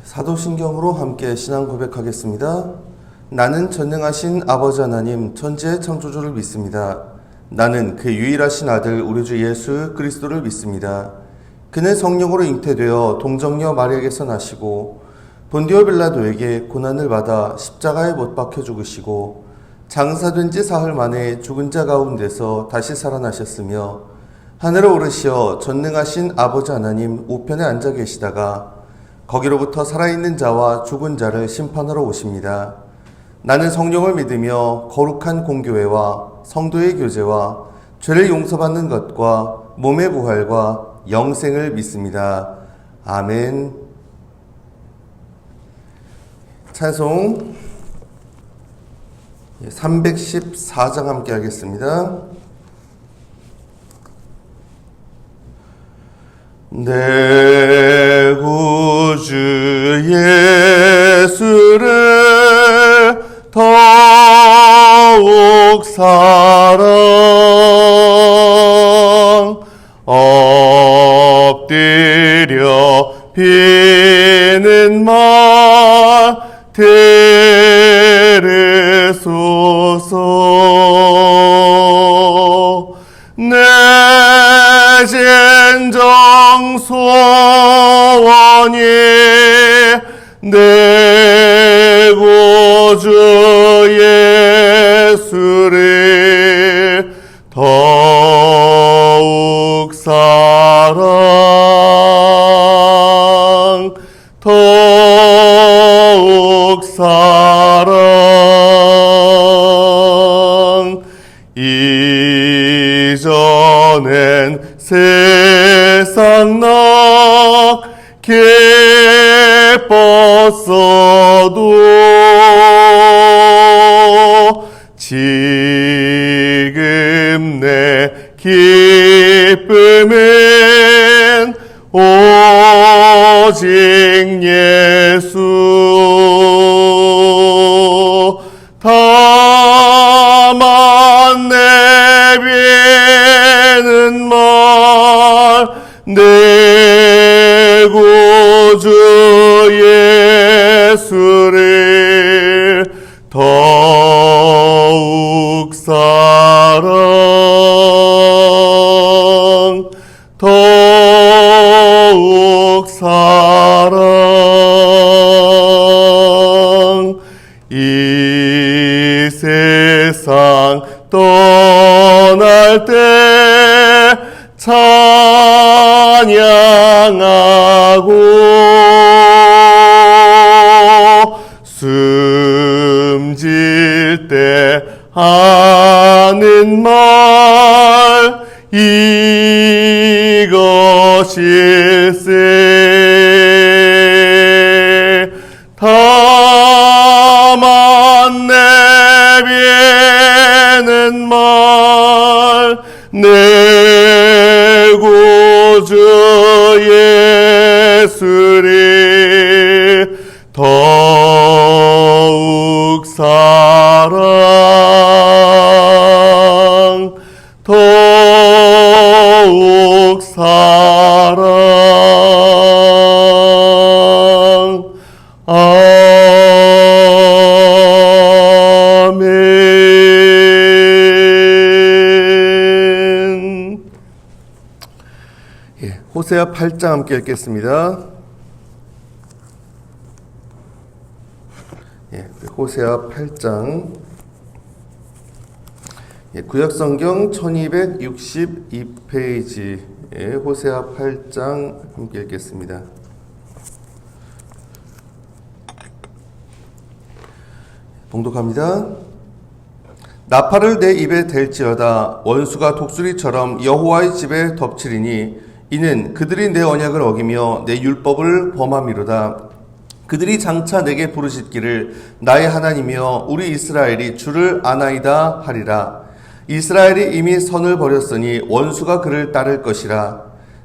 사도신경으로 함께 신앙 고백하겠습니다. 나는 전능하신 아버지 하나님 천지의 창조주를 믿습니다. 나는 그 유일하신 아들 우리 주 예수 그리스도를 믿습니다. 그는 성령으로 잉태되어 동정녀 마리아에게서 나시고 본디오 빌라도에게 고난을 받아 십자가에 못 박혀 죽으시고 장사된 지 사흘 만에 죽은 자 가운데서 다시 살아나셨으며 하늘에 오르시어 전능하신 아버지 하나님 우편에 앉아 계시다가 거기로부터 살아있는 자와 죽은 자를 심판하러 오십니다. 나는 성령을 믿으며 거룩한 공교회와 성도의 교제와 죄를 용서받는 것과 몸의 부활과 영생을 믿습니다. 아멘. 찬송 314장 함께 하겠습니다. 내 구주 예수를 더욱 사랑 엎드려 비는 말 들으소서. 내 진정 소원이 내 구주 예수를 더욱 사랑 더욱 사랑 이전엔 세상 나 기뻤어도 지금 내 기쁨은 오직 예수. 다만 내비는 말 내 구주 예수를 더욱 사랑 더욱 사랑 이 세상 떠날 때 찬양하고 숨질 때 하는 말 이것일세. 다만 내비는 말 내 구주 예수를 더욱 사랑 더욱 사랑. 아멘. 호세아 8장 함께 읽겠습니다. 호세아 8장 구약성경 1262페이지 호세아 8장 함께 읽겠습니다. 봉독합니다. 나팔을 내 입에 댈지어다. 원수가 독수리처럼 여호와의 집에 덮치리니 이는 그들이 내 언약을 어기며 내 율법을 범함이로다. 그들이 장차 내게 부르짖기를 나의 하나님이여 우리 이스라엘이 주를 아나이다 하리라. 이스라엘이 이미 선을 버렸으니 원수가 그를 따를 것이라.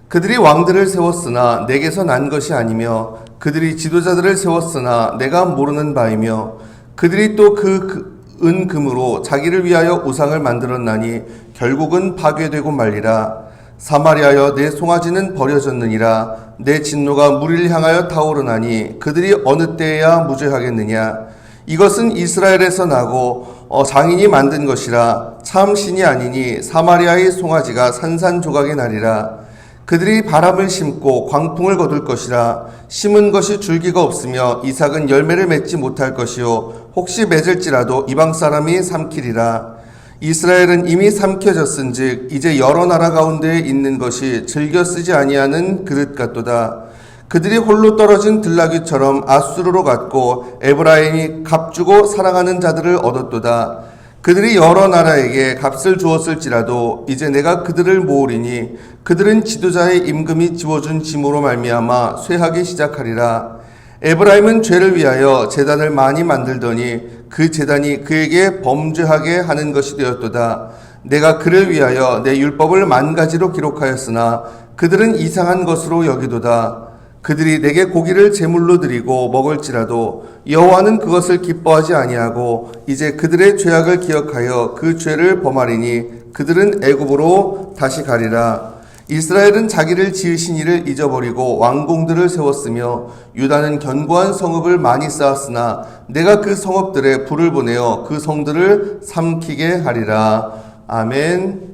그들이 왕들을 세웠으나 내게서 난 것이 아니며 그들이 지도자들을 세웠으나 내가 모르는 바이며 그들이 또 그 은금으로 자기를 위하여 우상을 만들었나니 결국은 파괴되고 말리라. 사마리아여 내 송아지는 버려졌느니라. 내 진노가 무리를 향하여 타오르나니 그들이 어느 때에야 무죄하겠느냐. 이것은 이스라엘에서 나고 장인이 만든 것이라. 참 신이 아니니 사마리아의 송아지가 산산조각이 나리라. 그들이 바람을 심고 광풍을 거둘 것이라. 심은 것이 줄기가 없으며 이삭은 열매를 맺지 못할 것이요 혹시 맺을지라도 이방 사람이 삼키리라. 이스라엘은 이미 삼켜졌은즉 이제 여러 나라 가운데에 있는 것이 즐겨 쓰지 아니하는 그릇 같도다. 그들이 홀로 떨어진 들나귀처럼 아수르로 갔고 에브라임이 값주고 사랑하는 자들을 얻었도다. 그들이 여러 나라에게 값을 주었을지라도 이제 내가 그들을 모으리니 그들은 지도자의 임금이 지워준 짐으로 말미암아 쇠하기 시작하리라. 에브라임은 죄를 위하여 제단을 많이 만들더니 그 제단이 그에게 범죄하게 하는 것이 되었도다. 내가 그를 위하여 내 율법을 만 가지로 기록하였으나 그들은 이상한 것으로 여기도다. 그들이 내게 고기를 제물로 드리고 먹을지라도 여호와는 그것을 기뻐하지 아니하고 이제 그들의 죄악을 기억하여 그 죄를 범하리니 그들은 애굽으로 다시 가리라. 이스라엘은 자기를 지으신 이를 잊어버리고 왕궁들을 세웠으며 유다는 견고한 성읍을 많이 쌓았으나 내가 그 성읍들에 불을 보내어 그 성들을 삼키게 하리라. 아멘.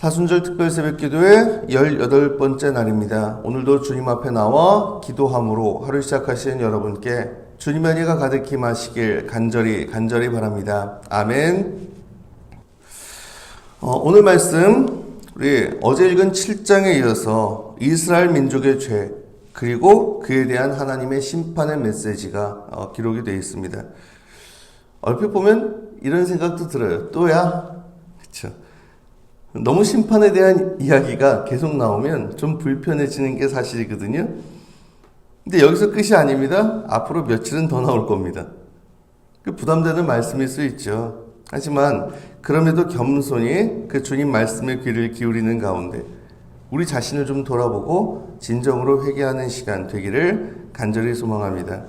사순절 특별 새벽 기도의 18번째 날입니다. 오늘도 주님 앞에 나와 기도함으로 하루 시작하시는 여러분께 주님의 은혜가 가득히 마시길 간절히 바랍니다. 아멘. 오늘 말씀 우리 어제 읽은 7장에 이어서 이스라엘 민족의 죄 그리고 그에 대한 하나님의 심판의 메시지가 기록이 되어 있습니다. 얼핏 보면 이런 생각도 들어요. 또야? 그렇죠. 너무 심판에 대한 이야기가 계속 나오면 좀 불편해지는 게 사실이거든요. 근데 여기서 끝이 아닙니다. 앞으로 며칠은 더 나올 겁니다. 부담되는 말씀일 수 있죠. 하지만 그럼에도 겸손히 그 주님 말씀에 귀를 기울이는 가운데 우리 자신을 좀 돌아보고 진정으로 회개하는 시간 되기를 간절히 소망합니다.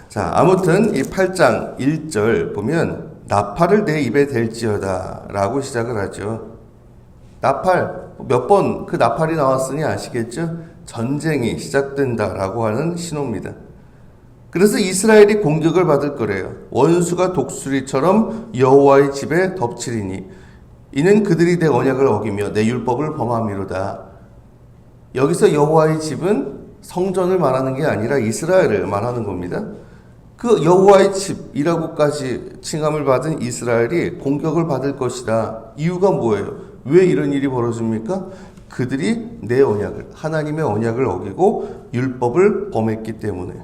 자, 아무튼 이 8장 1절 보면 나팔을 내 입에 댈지어다 라고 시작을 하죠. 나팔, 몇 번 그 나팔이 나왔으니 아시겠죠? 전쟁이 시작된다라고 하는 신호입니다. 그래서 이스라엘이 공격을 받을 거래요. 원수가 독수리처럼 여호와의 집에 덮치리니 이는 그들이 내 언약을 어기며 내 율법을 범함이로다. 여기서 여호와의 집은 성전을 말하는 게 아니라 이스라엘을 말하는 겁니다. 그 여호와의 집이라고까지 칭함을 받은 이스라엘이 공격을 받을 것이다. 이유가 뭐예요? 왜 이런 일이 벌어집니까? 그들이 내 언약을, 하나님의 언약을 어기고 율법을 범했기 때문에.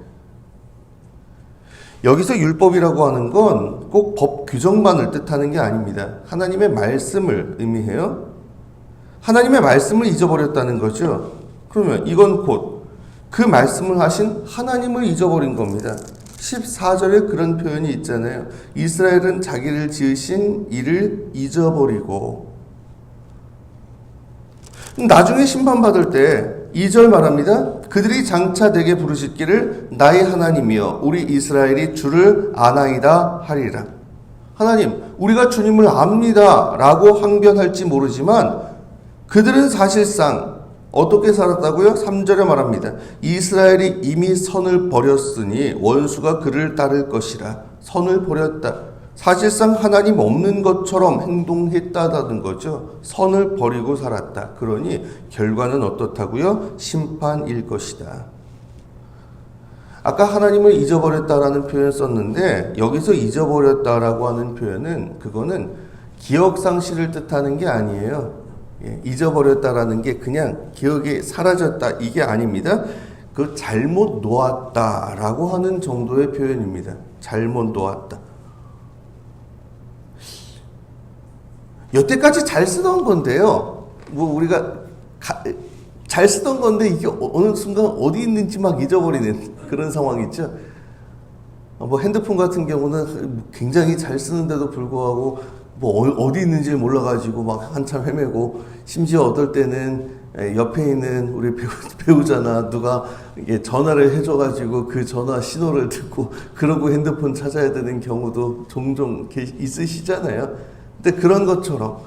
여기서 율법이라고 하는 건 꼭 법 규정만을 뜻하는 게 아닙니다. 하나님의 말씀을 의미해요. 하나님의 말씀을 잊어버렸다는 거죠. 그러면 이건 곧 그 말씀을 하신 하나님을 잊어버린 겁니다. 14절에 그런 표현이 있잖아요. 이스라엘은 자기를 지으신 이를 잊어버리고. 나중에 심판받을 때 2절 말합니다. 그들이 장차 내게 부르짖기를 나의 하나님이여 우리 이스라엘이 주를 아나이다 하리라. 하나님, 우리가 주님을 압니다 라고 항변할지 모르지만 그들은 사실상 어떻게 살았다고요? 3절에 말합니다. 이스라엘이 이미 선을 버렸으니 원수가 그를 따를 것이라. 선을 버렸다. 사실상 하나님 없는 것처럼 행동했다는 거죠. 선을 버리고 살았다. 그러니 결과는 어떻다고요? 심판일 것이다. 아까 하나님을 잊어버렸다라는 표현 썼는데 여기서 잊어버렸다라고 하는 표현은 그거는 기억상실을 뜻하는 게 아니에요. 잊어버렸다라는 게 그냥 기억이 사라졌다 이게 아닙니다. 그 잘못 놓았다라고 하는 정도의 표현입니다. 잘못 놓았다. 여태까지 잘 쓰던 건데요. 우리가 잘 쓰던 건데 이게 어느 순간 어디 있는지 막 잊어버리는 그런 상황이 있죠. 핸드폰 같은 경우는 굉장히 잘 쓰는데도 불구하고 어디 있는지 몰라가지고 막 한참 헤매고, 심지어 어떨 때는 옆에 있는 우리 배우자나 누가 전화를 해줘가지고 그 전화 신호를 듣고 그러고 핸드폰 찾아야 되는 경우도 종종 있으시잖아요. 근데 그런 것처럼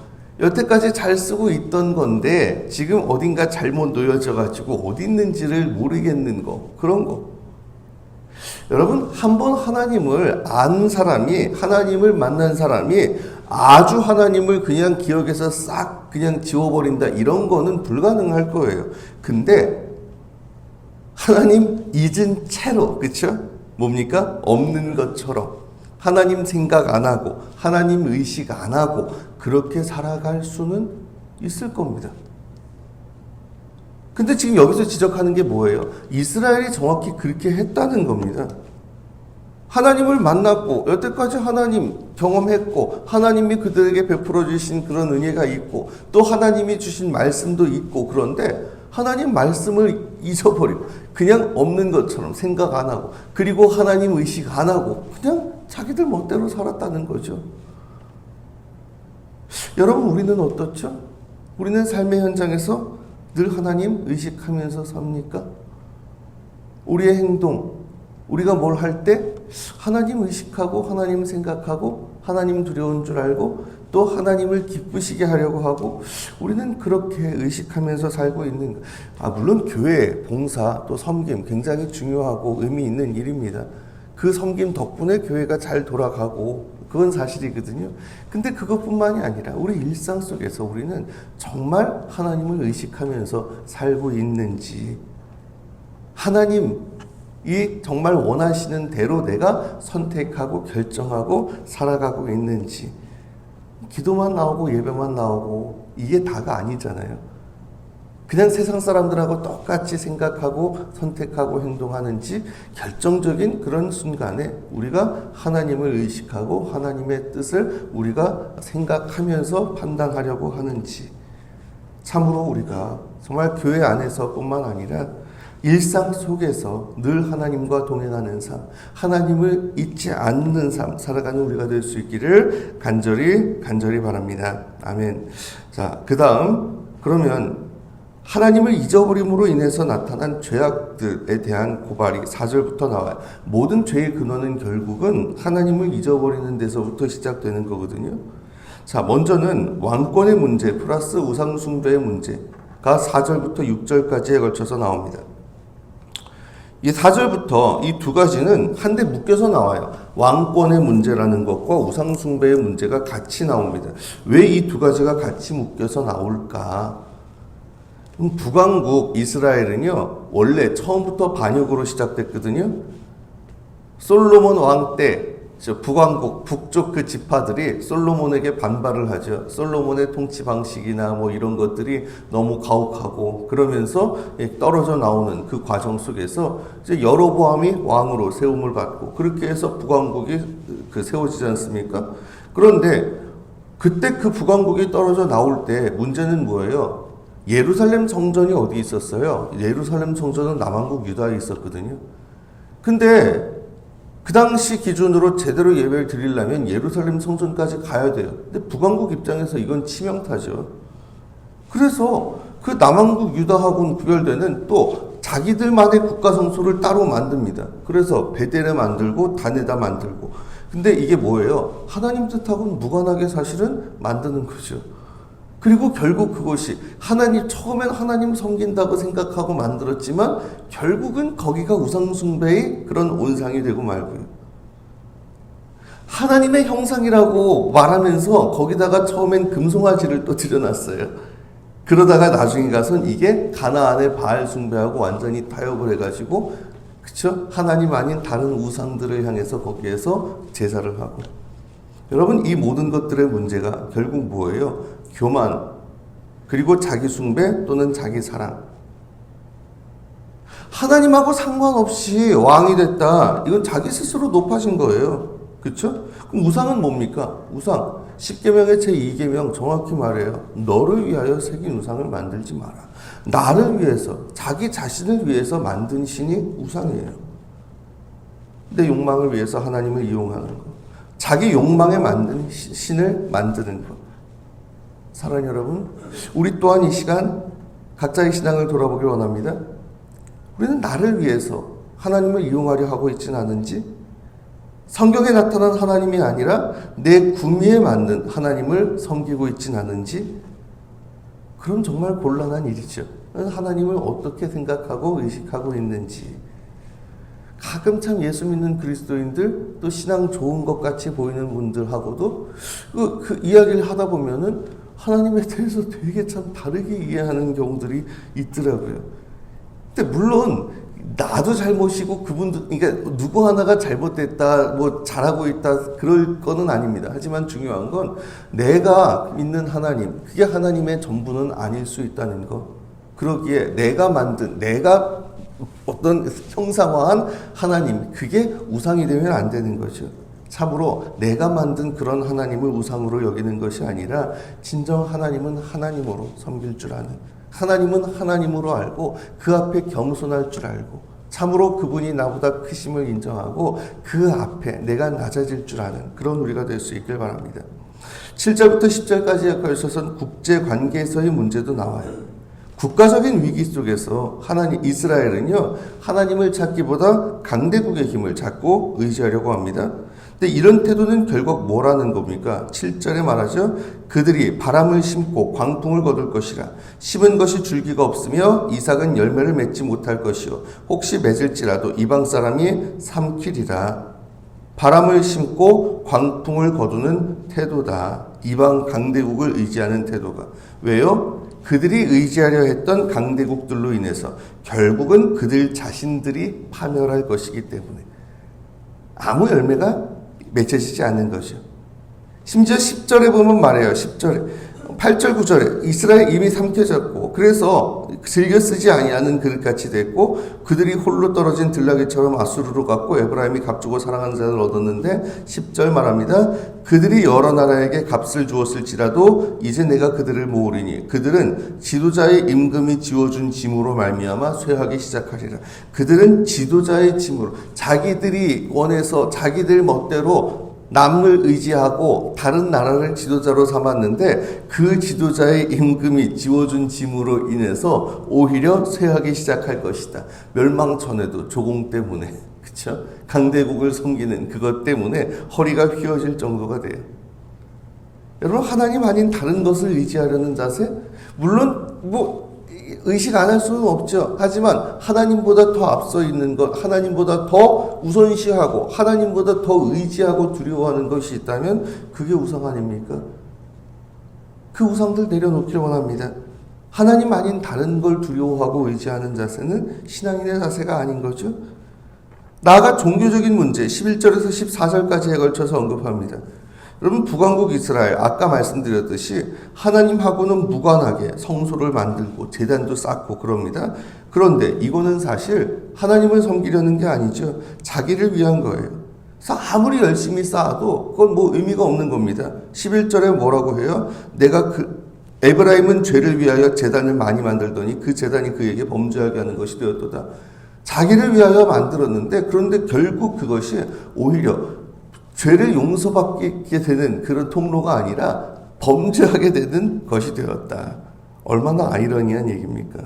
여태까지 잘 쓰고 있던 건데 지금 어딘가 잘못 놓여져가지고 어디 있는지를 모르겠는 거, 그런 거. 여러분, 한번 하나님을 안 사람이, 하나님을 만난 사람이 아주 하나님을 그냥 기억에서 싹 그냥 지워버린다, 이런 거는 불가능할 거예요. 근데 하나님 잊은 채로, 그쵸? 뭡니까? 없는 것처럼 하나님 생각 안 하고 하나님 의식 안 하고 그렇게 살아갈 수는 있을 겁니다. 근데 지금 여기서 지적하는 게 뭐예요? 이스라엘이 정확히 그렇게 했다는 겁니다. 하나님을 만났고 여태까지 하나님 경험했고 하나님이 그들에게 베풀어 주신 그런 은혜가 있고 또 하나님이 주신 말씀도 있고, 그런데 하나님 말씀을 잊어버리고 그냥 없는 것처럼 생각 안 하고, 그리고 하나님 의식 안 하고 그냥 자기들 멋대로 살았다는 거죠. 여러분, 우리는 어떻죠? 우리는 삶의 현장에서 늘 하나님 의식하면서 삽니까? 우리의 행동, 우리가 뭘 할 때 하나님 의식하고 하나님 생각하고 하나님 두려운 줄 알고 또 하나님을 기쁘시게 하려고 하고, 우리는 그렇게 의식하면서 살고 있는 거. 물론 교회, 봉사, 또 섬김 굉장히 중요하고 의미 있는 일입니다. 그 섬김 덕분에 교회가 잘 돌아가고 그건 사실이거든요. 근데 그것뿐만이 아니라 우리 일상 속에서 우리는 정말 하나님을 의식하면서 살고 있는지, 하나님이 정말 원하시는 대로 내가 선택하고 결정하고 살아가고 있는지, 기도만 나오고 예배만 나오고 이게 다가 아니잖아요. 그냥 세상 사람들하고 똑같이 생각하고 선택하고 행동하는지, 결정적인 그런 순간에 우리가 하나님을 의식하고 하나님의 뜻을 우리가 생각하면서 판단하려고 하는지, 참으로 우리가 정말 교회 안에서뿐만 아니라 일상 속에서 늘 하나님과 동행하는 삶, 하나님을 잊지 않는 삶 살아가는 우리가 될 수 있기를 간절히 바랍니다. 아멘. 자, 그 다음, 그러면 하나님을 잊어버림으로 인해서 나타난 죄악들에 대한 고발이 4절부터 나와요. 모든 죄의 근원은 결국은 하나님을 잊어버리는 데서부터 시작되는 거거든요. 자, 먼저는 왕권의 문제 플러스 우상숭배의 문제가 4절부터 6절까지에 걸쳐서 나옵니다. 이 4절부터 이 두 가지는 한데 묶여서 나와요. 왕권의 문제라는 것과 우상숭배의 문제가 같이 나옵니다. 왜 이 두 가지가 같이 묶여서 나올까? 북왕국 이스라엘은요, 원래 처음부터 반역으로 시작됐거든요. 솔로몬 왕 때 북왕국 북쪽 그 지파들이 솔로몬에게 반발을 하죠. 솔로몬의 통치 방식이나 뭐 이런 것들이 너무 가혹하고, 그러면서 떨어져 나오는 그 과정 속에서 이제 여로보암이 왕으로 세움을 받고, 그렇게 해서 북왕국이 세워지지 않습니까? 그런데 그때 그 북왕국이 떨어져 나올 때 문제는 뭐예요? 예루살렘 성전이 어디 있었어요? 예루살렘 성전은 남왕국 유다에 있었거든요. 근데 그 당시 기준으로 제대로 예배를 드리려면 예루살렘 성전까지 가야 돼요. 근데 북왕국 입장에서 이건 치명타죠. 그래서 그 남왕국 유다하고는 구별되는 또 자기들만의 국가 성소를 따로 만듭니다. 그래서 베델에 만들고 단에다 만들고. 근데 이게 뭐예요? 하나님 뜻하고는 무관하게 사실은 만드는 거죠. 그리고 결국 그것이 처음엔 하나님 섬긴다고 생각하고 만들었지만 결국은 거기가 우상숭배의 그런 온상이 되고 말고요. 하나님의 형상이라고 말하면서 거기다가 처음엔 금송아지를 또 들여놨어요. 그러다가 나중에 가선 이게 가나안의 바알 숭배하고 완전히 타협을 해가지고, 그쵸? 하나님 아닌 다른 우상들을 향해서 거기에서 제사를 하고. 여러분, 이 모든 것들의 문제가 결국 뭐예요? 교만, 그리고 자기 숭배 또는 자기 사랑. 하나님하고 상관없이 왕이 됐다. 이건 자기 스스로 높아진 거예요. 그렇죠? 그럼 우상은 뭡니까? 우상. 10계명의 제2계명 정확히 말해요. 너를 위하여 새긴 우상을 만들지 마라. 나를 위해서, 자기 자신을 위해서 만든 신이 우상이에요. 내 욕망을 위해서 하나님을 이용하는 거. 자기 욕망에 만든 신을 만드는 것. 사랑하는 여러분, 우리 또한 이 시간 각자의 신앙을 돌아보길 원합니다. 우리는 나를 위해서 하나님을 이용하려 하고 있지는 않은지, 성경에 나타난 하나님이 아니라 내 구미에 맞는 하나님을 섬기고 있진 않은지, 그럼 정말 곤란한 일이죠. 하나님을 어떻게 생각하고 의식하고 있는지. 가끔 참 예수 믿는 그리스도인들, 또 신앙 좋은 것 같이 보이는 분들하고도 그 이야기를 하다 보면은 하나님에 대해서 되게 참 다르게 이해하는 경우들이 있더라고요. 근데 물론 나도 잘못이고 그분도, 그러니까 누구 하나가 잘못됐다, 뭐 잘하고 있다, 그럴 거는 아닙니다. 하지만 중요한 건 내가 믿는 하나님, 그게 하나님의 전부는 아닐 수 있다는 거. 그러기에 내가 만든, 내가 어떤 형상화한 하나님, 그게 우상이 되면 안 되는 거죠. 참으로 내가 만든 그런 하나님을 우상으로 여기는 것이 아니라 진정 하나님은 하나님으로 섬길 줄 아는, 하나님은 하나님으로 알고 그 앞에 겸손할 줄 알고 참으로 그분이 나보다 크심을 인정하고 그 앞에 내가 낮아질 줄 아는 그런 우리가 될 수 있길 바랍니다. 7절부터 10절까지에 걸쳐선 국제관계에서의 문제도 나와요. 국가적인 위기 속에서 이스라엘은요, 하나님을 찾기보다 강대국의 힘을 찾고 의지하려고 합니다. 근데 이런 태도는 결국 뭐라는 겁니까? 7절에 말하죠. 그들이 바람을 심고 광풍을 거둘 것이라. 심은 것이 줄기가 없으며 이삭은 열매를 맺지 못할 것이요. 혹시 맺을지라도 이방 사람이 삼키리라. 바람을 심고 광풍을 거두는 태도다. 이방 강대국을 의지하는 태도가. 왜요? 그들이 의지하려 했던 강대국들로 인해서 결국은 그들 자신들이 파멸할 것이기 때문에 아무 열매가 맺혀지지 않는 거죠. 심지어 10절에 보면 말해요. 10절에 8절 9절에 이스라엘 이미 삼켜졌고 그래서 즐겨 쓰지 아니하는 그릇같이 됐고 그들이 홀로 떨어진 들나귀처럼 아수르로 갔고 에브라임이 값주고 사랑하는 자를 얻었는데 10절 말합니다. 그들이 여러 나라에게 값을 주었을지라도 이제 내가 그들을 모으리니 그들은 지도자의 임금이 지워준 짐으로 말미암아 쇠하기 시작하리라. 그들은 지도자의 짐으로 자기들이 원해서 자기들 멋대로 남을 의지하고 다른 나라를 지도자로 삼았는데 그 지도자의 임금이 지워준 짐으로 인해서 오히려 쇠하기 시작할 것이다. 멸망 전에도 조공 때문에, 그쵸? 강대국을 섬기는 그것 때문에 허리가 휘어질 정도가 돼요. 여러분, 하나님 아닌 다른 것을 의지하려는 자세? 물론 의식 안 할 수는 없죠. 하지만 하나님보다 더 앞서 있는 것, 하나님보다 더 우선시하고 하나님보다 더 의지하고 두려워하는 것이 있다면 그게 우상 아닙니까? 그 우상들 내려놓기를 원합니다. 하나님 아닌 다른 걸 두려워하고 의지하는 자세는 신앙인의 자세가 아닌 거죠. 나아가 종교적인 문제 11절에서 14절까지에 걸쳐서 언급합니다. 여러분, 북왕국 이스라엘 아까 말씀드렸듯이 하나님하고는 무관하게 성소를 만들고 제단도 쌓고 그럽니다. 그런데 이거는 사실 하나님을 섬기려는 게 아니죠. 자기를 위한 거예요. 그래서 아무리 열심히 쌓아도 그건 의미가 없는 겁니다. 11절에 뭐라고 해요? 내가 에브라임은 죄를 위하여 제단을 많이 만들더니 그 제단이 그에게 범죄하게 하는 것이 되었도다. 자기를 위하여 만들었는데 그런데 결국 그것이 오히려 죄를 용서받게 되는 그런 통로가 아니라 범죄하게 되는 것이 되었다. 얼마나 아이러니한 얘기입니까?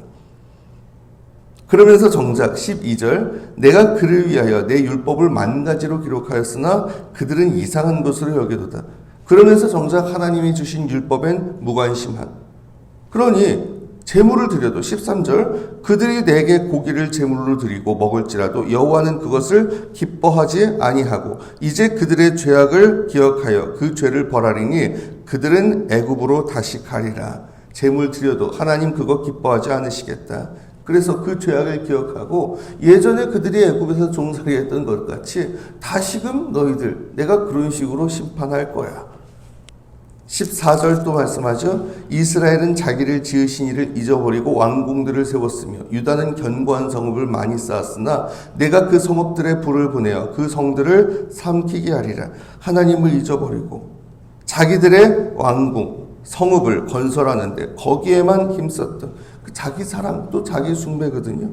그러면서 정작 12절 내가 그를 위하여 내 율법을 만 가지로 기록하였으나 그들은 이상한 것으로 여기도다. 그러면서 정작 하나님이 주신 율법엔 무관심한. 그러니 제물을 드려도 13절 그들이 내게 고기를 제물로 드리고 먹을지라도 여호와는 그것을 기뻐하지 아니하고 이제 그들의 죄악을 기억하여 그 죄를 벌하리니 그들은 애굽으로 다시 가리라. 제물 드려도 하나님 그거 기뻐하지 않으시겠다. 그래서 그 죄악을 기억하고 예전에 그들이 애굽에서 종살이 했던 것 같이 다시금 너희들 내가 그런 식으로 심판할 거야. 14절 또 말씀하죠. 이스라엘은 자기를 지으신 이를 잊어버리고 왕궁들을 세웠으며 유다는 견고한 성읍을 많이 쌓았으나 내가 그 성읍들에 불을 보내어 그 성들을 삼키게 하리라. 하나님을 잊어버리고 자기들의 왕궁, 성읍을 건설하는데 거기에만 힘썼던 그 자기 사랑 또 자기 숭배거든요.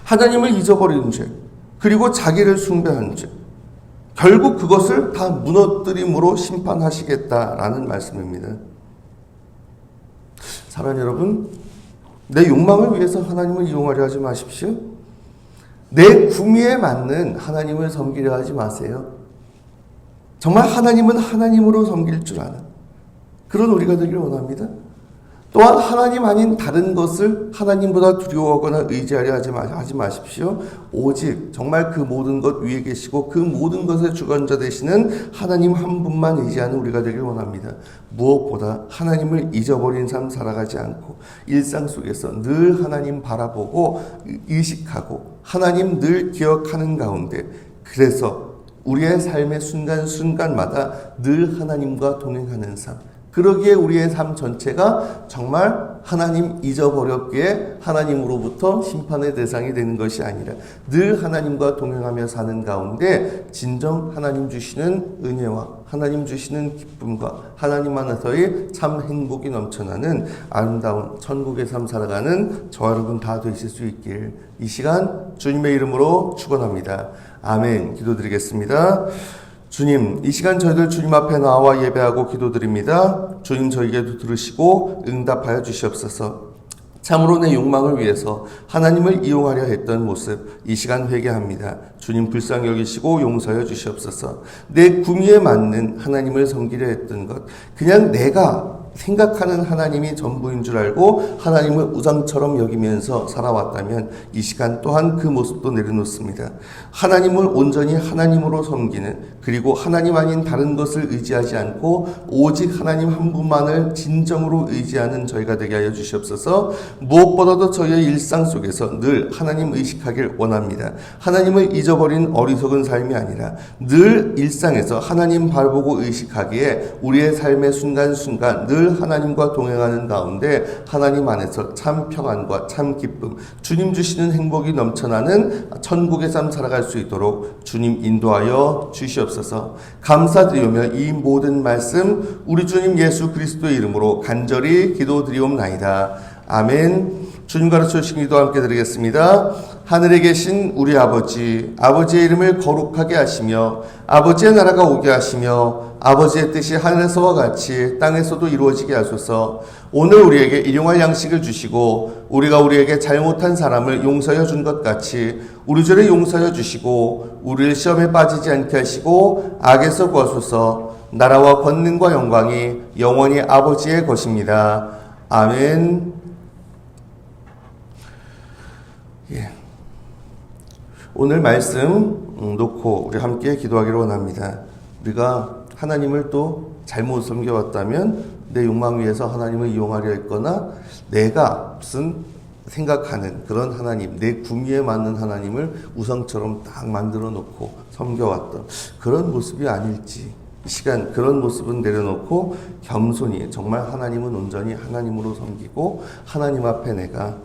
하나님을 잊어버리는 죄, 그리고 자기를 숭배한 죄, 결국 그것을 다 무너뜨림으로 심판하시겠다라는 말씀입니다. 사랑하는 여러분, 내 욕망을 위해서 하나님을 이용하려 하지 마십시오. 내 구미에 맞는 하나님을 섬기려 하지 마세요. 정말 하나님은 하나님으로 섬길 줄 아는 그런 우리가 되기를 원합니다. 또한 하나님 아닌 다른 것을 하나님보다 두려워하거나 의지하려 하지 마십시오. 오직 정말 그 모든 것 위에 계시고 그 모든 것의 주관자 되시는 하나님 한 분만 의지하는 우리가 되길 원합니다. 무엇보다 하나님을 잊어버린 삶 살아가지 않고 일상 속에서 늘 하나님 바라보고 의식하고 하나님 늘 기억하는 가운데, 그래서 우리의 삶의 순간순간마다 늘 하나님과 동행하는 삶, 그러기에 우리의 삶 전체가 정말 하나님 잊어버렸기에 하나님으로부터 심판의 대상이 되는 것이 아니라 늘 하나님과 동행하며 사는 가운데 진정 하나님 주시는 은혜와 하나님 주시는 기쁨과 하나님 안에서의 참 행복이 넘쳐나는 아름다운 천국의 삶 살아가는 저와 여러분 다 되실 수 있길 이 시간 주님의 이름으로 축원합니다. 아멘. 기도드리겠습니다. 주님, 이 시간 저희들 주님 앞에 나와 예배하고 기도드립니다. 주님, 저희에게도 들으시고 응답하여 주시옵소서. 참으로 내 욕망을 위해서 하나님을 이용하려 했던 모습, 이 시간 회개합니다. 주님, 불쌍히 여기시고 용서해 주시옵소서. 내 구미에 맞는 하나님을 섬기려 했던 것, 그냥 내가 생각하는 하나님이 전부인 줄 알고 하나님을 우상처럼 여기면서 살아왔다면 이 시간 또한 그 모습도 내려놓습니다. 하나님을 온전히 하나님으로 섬기는, 그리고 하나님 아닌 다른 것을 의지하지 않고 오직 하나님 한 분만을 진정으로 의지하는 저희가 되게 하여 주시옵소서. 무엇보다도 저희의 일상 속에서 늘 하나님 의식하길 원합니다. 하나님을 잊어버린 어리석은 삶이 아니라 늘 일상에서 하나님 바라보고 의식하기에 우리의 삶의 순간순간 늘 하나님과 동행하는 가운데 하나님 안에서 참 평안과 참 기쁨, 주님 주시는 행복이 넘쳐나는 천국의 삶 살아갈 수 있도록 주님 인도하여 주시옵소서. 감사드리며 이 모든 말씀 우리 주님 예수 그리스도의 이름으로 간절히 기도드리옵나이다. 아멘. 주님 가르쳐 주신 기도 함께 드리겠습니다. 하늘에 계신 우리 아버지, 아버지의 이름을 거룩하게 하시며 아버지의 나라가 오게 하시며 아버지의 뜻이 하늘에서와 같이 땅에서도 이루어지게 하소서. 오늘 우리에게 일용할 양식을 주시고 우리가 우리에게 잘못한 사람을 용서해 준 것 같이 우리 죄를 용서해 주시고 우리를 시험에 빠지지 않게 하시고 악에서 구하소서. 나라와 권능과 영광이 영원히 아버지의 것입니다. 아멘. 오늘 말씀 놓고 우리 함께 기도하기를 원합니다. 우리가 하나님을 또 잘못 섬겨왔다면 내 욕망 위해서 하나님을 이용하려 했거나 내가 무슨 생각하는 그런 하나님, 내 구미에 맞는 하나님을 우상처럼 딱 만들어 놓고 섬겨왔던 그런 모습이 아닐지, 이 시간 그런 모습은 내려놓고 겸손히 정말 하나님은 온전히 하나님으로 섬기고 하나님 앞에 내가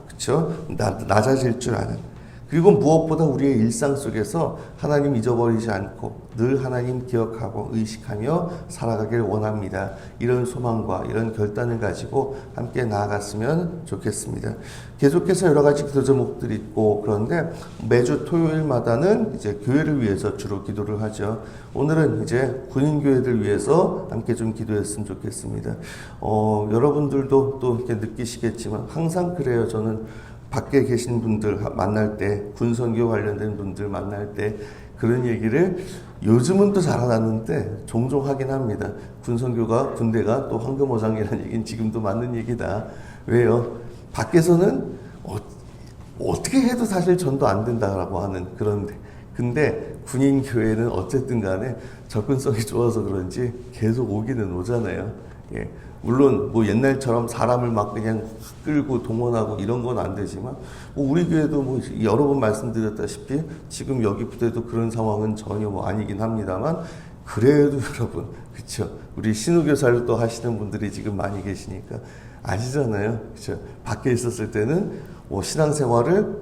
낮아질 줄 아는, 그리고 무엇보다 우리의 일상 속에서 하나님 잊어버리지 않고 늘 하나님 기억하고 의식하며 살아가길 원합니다. 이런 소망과 이런 결단을 가지고 함께 나아갔으면 좋겠습니다. 계속해서 여러 가지 기도 제목들이 있고, 그런데 매주 토요일마다는 이제 교회를 위해서 주로 기도를 하죠. 오늘은 이제 군인교회들 위해서 함께 좀 기도했으면 좋겠습니다. 여러분들도 또 이렇게 느끼시겠지만 항상 그래요. 저는 밖에 계신 분들 만날 때, 군선교 관련된 분들 만날 때 그런 얘기를 요즘은 또 잘 안 하는데 종종 하긴 합니다. 군대가 또 황금어장이라는 얘기는 지금도 맞는 얘기다. 왜요? 밖에서는 어떻게 해도 사실 전도 안 된다라고 하는 그런데, 근데 군인교회는 어쨌든 간에 접근성이 좋아서 그런지 계속 오기는 오잖아요. 예. 물론 뭐 옛날처럼 사람을 막 그냥 끌고 동원하고 이런 건 안 되지만 우리 교회도 뭐 여러 번 말씀드렸다시피 지금 여기 부대도 그런 상황은 전혀 뭐 아니긴 합니다만, 그래도 여러분, 그렇죠? 우리 신우교사를 또 하시는 분들이 지금 많이 계시니까 아시잖아요, 그렇죠? 밖에 있었을 때는 뭐 신앙생활을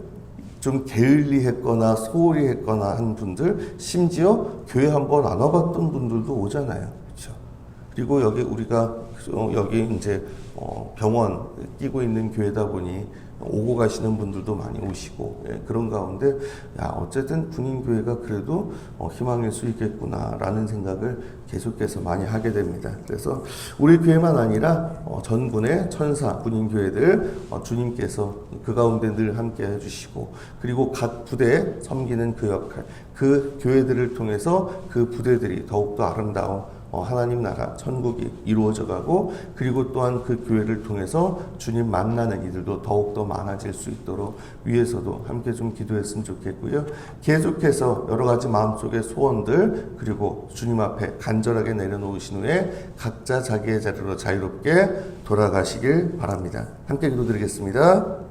좀 게을리 했거나 소홀히 했거나 한 분들, 심지어 교회 한번 안 와봤던 분들도 오잖아요. 그리고 여기 우리가 여기 이제 병원 끼고 있는 교회다 보니 오고 가시는 분들도 많이 오시고, 그런 가운데 어쨌든 군인교회가 그래도 희망일 수 있겠구나라는 생각을 계속해서 많이 하게 됩니다. 그래서 우리 교회만 아니라 전군의 천사 군인교회들 주님께서 그 가운데 늘 함께 해주시고, 그리고 각 부대에 섬기는 그 역할, 그 교회들을 통해서 그 부대들이 더욱더 아름다운 하나님 나라 천국이 이루어져 가고, 그리고 또한 그 교회를 통해서 주님 만나는 이들도 더욱더 많아질 수 있도록 위에서도 함께 좀 기도했으면 좋겠고요. 계속해서 여러 가지 마음속의 소원들, 그리고 주님 앞에 간절하게 내려놓으신 후에 각자 자기의 자리로 자유롭게 돌아가시길 바랍니다. 함께 기도드리겠습니다.